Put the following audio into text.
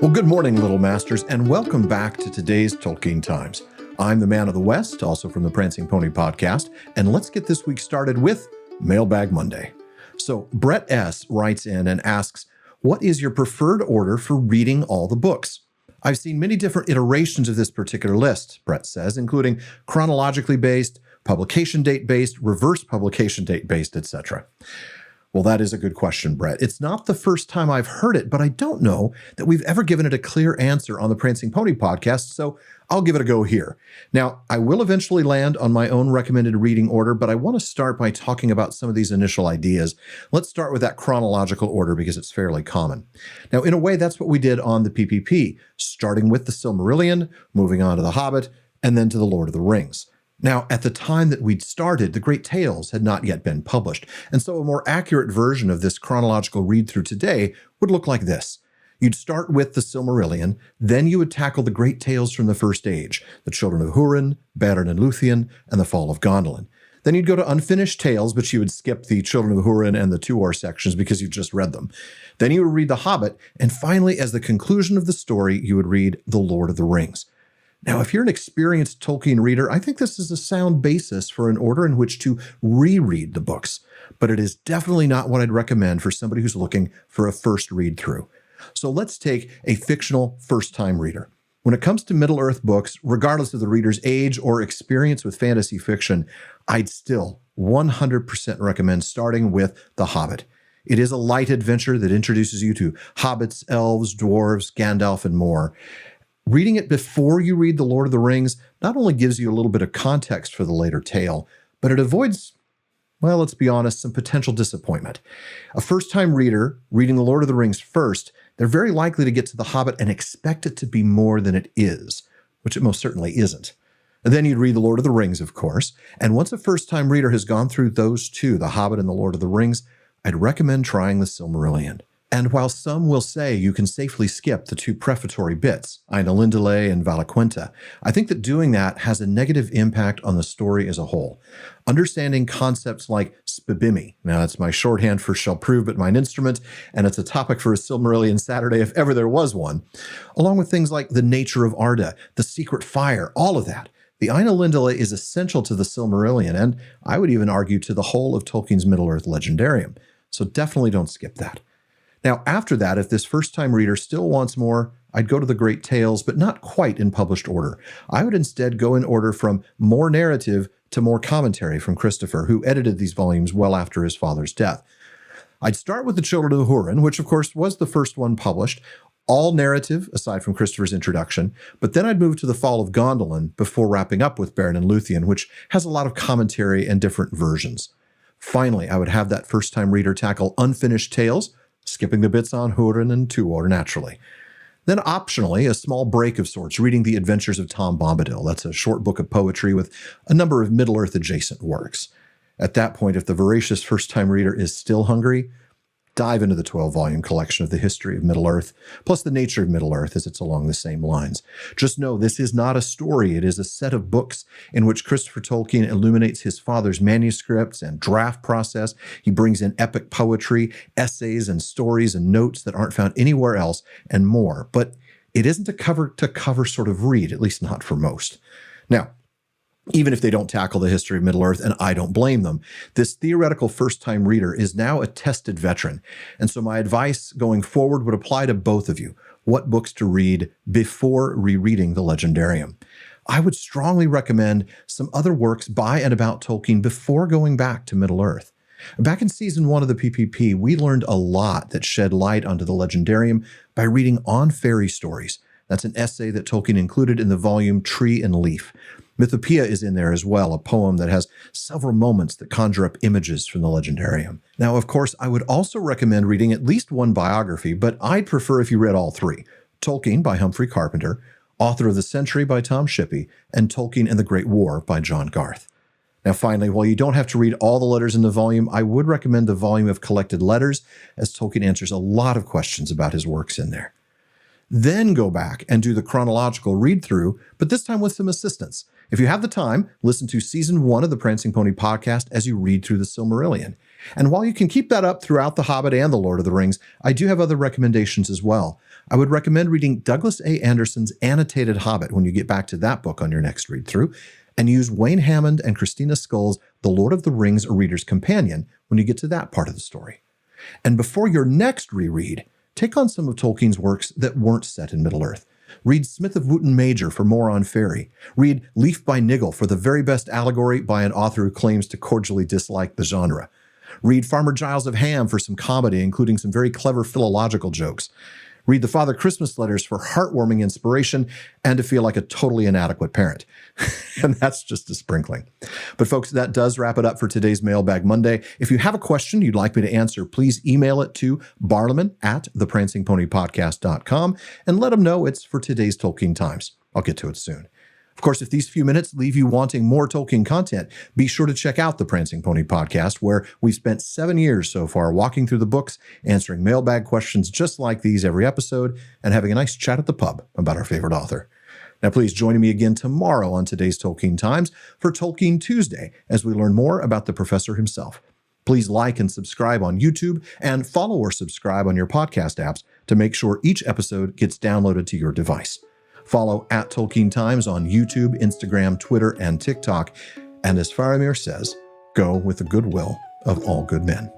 Well, good morning, Little Masters, and welcome back to today's Tolkien Times. I'm the Man of the West, also from the Prancing Pony podcast, and let's get this week started with Mailbag Monday. So Brett S. writes in and asks, what is your preferred order for reading all the books? I've seen many different iterations of this particular list, Brett says, including chronologically based, publication date based, reverse publication date based, etc. Well, that is a good question, Brett. It's not the first time I've heard it, but I don't know that we've ever given it a clear answer on the Prancing Pony podcast, so I'll give it a go here. Now, I will eventually land on my own recommended reading order, but I want to start by talking about some of these initial ideas. Let's start with that chronological order because it's fairly common. Now, in a way, that's what we did on the PPP, starting with the Silmarillion, moving on to the Hobbit, and then to the Lord of the Rings. Now, at the time that we'd started, the Great Tales had not yet been published, and so a more accurate version of this chronological read-through today would look like this. You'd start with the Silmarillion, then you would tackle the Great Tales from the First Age, the Children of Húrin, Beren and Luthien, and the Fall of Gondolin. Then you'd go to Unfinished Tales, but you would skip the Children of Húrin and the Tuor sections because you've just read them. Then you would read The Hobbit, and finally, as the conclusion of the story, you would read The Lord of the Rings. Now, if you're an experienced Tolkien reader, I think this is a sound basis for an order in which to reread the books, but it is definitely not what I'd recommend for somebody who's looking for a first read-through. So let's take a fictional first-time reader. When it comes to Middle-earth books, regardless of the reader's age or experience with fantasy fiction, I'd still 100% recommend starting with The Hobbit. It is a light adventure that introduces you to hobbits, elves, dwarves, Gandalf, and more. Reading it before you read The Lord of the Rings not only gives you a little bit of context for the later tale, but it avoids, well, let's be honest, some potential disappointment. A first-time reader reading The Lord of the Rings first, they're very likely to get to The Hobbit and expect it to be more than it is, which it most certainly isn't. And then you'd read The Lord of the Rings, of course, and once a first-time reader has gone through those two, The Hobbit and The Lord of the Rings, I'd recommend trying the Silmarillion. And while some will say you can safely skip the two prefatory bits, Ainulindale and Valaquenta, I think that doing that has a negative impact on the story as a whole. Understanding concepts like Spibimi, now that's my shorthand for shall prove but mine instrument, and it's a topic for a Silmarillion Saturday if ever there was one, along with things like the nature of Arda, the secret fire, all of that. The Ainulindale is essential to the Silmarillion, and I would even argue to the whole of Tolkien's Middle-earth legendarium. So definitely don't skip that. Now, after that, if this first-time reader still wants more, I'd go to the Great Tales, but not quite in published order. I would instead go in order from more narrative to more commentary from Christopher, who edited these volumes well after his father's death. I'd start with the Children of Húrin, which of course was the first one published, all narrative, aside from Christopher's introduction, but then I'd move to the Fall of Gondolin before wrapping up with Beren and Luthien, which has a lot of commentary and different versions. Finally, I would have that first-time reader tackle Unfinished Tales, skipping the bits on Húrin and Tuor naturally. Then optionally, a small break of sorts, reading The Adventures of Tom Bombadil. That's a short book of poetry with a number of Middle-earth adjacent works. At that point, if the voracious first-time reader is still hungry, dive into the 12-volume collection of the history of Middle-earth, plus the nature of Middle-earth as it's along the same lines. Just know this is not a story. It is a set of books in which Christopher Tolkien illuminates his father's manuscripts and draft process. He brings in epic poetry, essays and stories and notes that aren't found anywhere else, and more. But it isn't a cover-to-cover sort of read, at least not for most. Now, even if they don't tackle the history of Middle-earth, and I don't blame them, this theoretical first-time reader is now a tested veteran. And so my advice going forward would apply to both of you. What books to read before rereading the Legendarium? I would strongly recommend some other works by and about Tolkien before going back to Middle-earth. Back in Season 1 of the PPP, we learned a lot that shed light onto the Legendarium by reading On Fairy Stories. That's an essay that Tolkien included in the volume Tree and Leaf. Mythopoeia is in there as well, a poem that has several moments that conjure up images from the Legendarium. Now, of course, I would also recommend reading at least one biography, but I'd prefer if you read all three. Tolkien by Humphrey Carpenter, Author of the Century by Tom Shippey, and Tolkien and the Great War by John Garth. Now, finally, while you don't have to read all the letters in the volume, I would recommend the volume of collected letters, as Tolkien answers a lot of questions about his works in there. Then go back and do the chronological read through, but this time with some assistance. If you have the time, listen to season 1 of the Prancing Pony podcast as you read through the Silmarillion. And while you can keep that up throughout The Hobbit and The Lord of the Rings, I do have other recommendations as well. I would recommend reading Douglas A. Anderson's Annotated Hobbit when you get back to that book on your next read through, and use Wayne Hammond and Christina Scull's The Lord of the Rings: A Reader's Companion when you get to that part of the story. And before your next reread, take on some of Tolkien's works that weren't set in Middle-earth. Read Smith of Wootton Major for more on Fairy. Read Leaf by Niggle for the very best allegory by an author who claims to cordially dislike the genre. Read Farmer Giles of Ham for some comedy, including some very clever philological jokes. Read the Father Christmas letters for heartwarming inspiration and to feel like a totally inadequate parent. And that's just a sprinkling. But folks, that does wrap it up for today's Mailbag Monday. If you have a question you'd like me to answer, please email it to barliman@theprancingponypodcast.com and let them know it's for today's Tolkien Times. I'll get to it soon. Of course, if these few minutes leave you wanting more Tolkien content, be sure to check out the Prancing Pony podcast, where we've spent 7 years so far walking through the books, answering mailbag questions just like these every episode, and having a nice chat at the pub about our favorite author. Now, please join me again tomorrow on today's Tolkien Times for Tolkien Tuesday, as we learn more about the professor himself. Please like and subscribe on YouTube, and follow or subscribe on your podcast apps to make sure each episode gets downloaded to your device. Follow @Tolkien Times on YouTube, Instagram, Twitter, and TikTok. And as Faramir says, go with the goodwill of all good men.